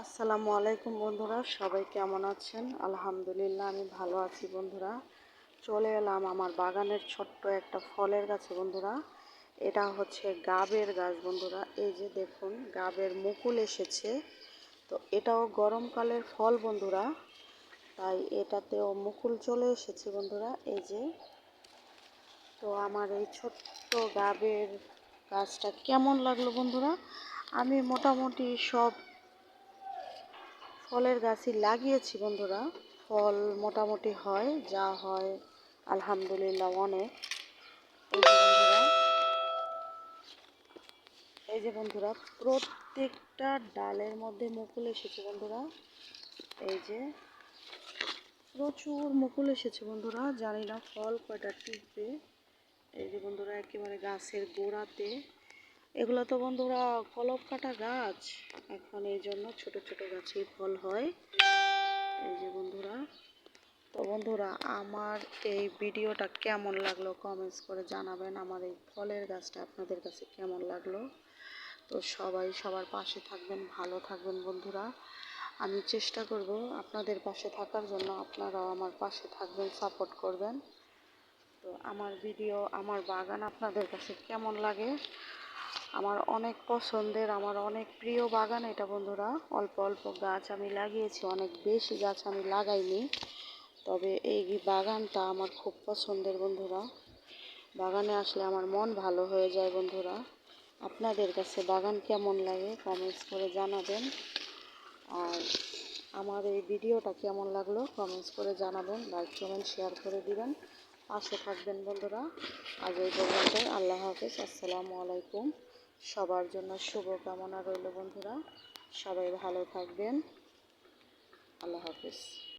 আসসালামু আলাইকুম বন্ধুরা, সবাই কেমন আছেন? আলহামদুলিল্লাহ আমি ভালো আছি বন্ধুরা। চলে এলাম আমার বাগানের ছোট্ট একটা ফলের গাছে বন্ধুরা। এটা হচ্ছে গাবের গাছ বন্ধুরা। এই যে দেখুন, গাবের মুকুল এসেছে। তো এটাও গরমকালের ফল বন্ধুরা, তাই এটাতেও মুকুল চলে এসেছে বন্ধুরা। এই যে, তো আমার এই ছোট্ট গাবের গাছটা কেমন লাগলো বন্ধুরা? আমি মোটামুটি সব ফলের গাছই লাগিয়েছি বন্ধুরা। ফল মোটামুটি হয়, যা হয় আলহামদুলিল্লাহ অনেক। এই যে বন্ধুরা, প্রত্যেকটা ডালের মধ্যে মুকুল এসেছে বন্ধুরা। এই যে প্রচুর মুকুল এসেছে বন্ধুরা, জানি না ফল কয়টা টিকবে। এই যে বন্ধুরা, একেবারে গাছের গোড়াতে। এগুলো তো বন্ধুরা কলপ কাটা গাছ, এখন এই জন্য ছোট ছোট গাছেই ফল হয়। এই যে বন্ধুরা, তো বন্ধুরা, আমার এই ভিডিওটা কেমন লাগলো কমেন্টস করে জানাবেন। আমার এই ফলের গাছটা আপনাদের কাছে কেমন লাগলো? তো সবাই সবার পাশে থাকবেন, ভালো থাকবেন বন্ধুরা। আমি চেষ্টা করব আপনাদের পাশে থাকার জন্য, আপনারাও আমার পাশে থাকবেন, সাপোর্ট করবেন। তো আমার ভিডিও, আমার বাগান আপনাদের কাছে কেমন লাগে? আমার অনেক পছন্দের, আমার অনেক প্রিয় বাগান এটা বন্ধুরা। অল্প অল্প গাছ আমি লাগিয়েছি, অনেক বেশি গাছ আমি লাগাইনি। তবে এই বাগানটা আমার খুব পছন্দের বন্ধুরা। বাগানে আসলে আমার মন ভালো হয়ে যায় বন্ধুরা। আপনাদের কাছে বাগান কেমন লাগে কমেন্টস করে জানাবেন। আর আমার এই ভিডিওটা কেমন লাগলো কমেন্টস করে জানাবেন, লাইক কমেন্ট শেয়ার করে দিবেন, পাশে থাকবেন বন্ধুরা। আজ এই পর্যন্তই, আল্লাহ হাফেজ, আসসালামু আলাইকুম। সবার জন্য শুভ কামনা রইল বন্ধুরা। সবাই ভালো থাকবেন, আল্লাহ হাফেজ।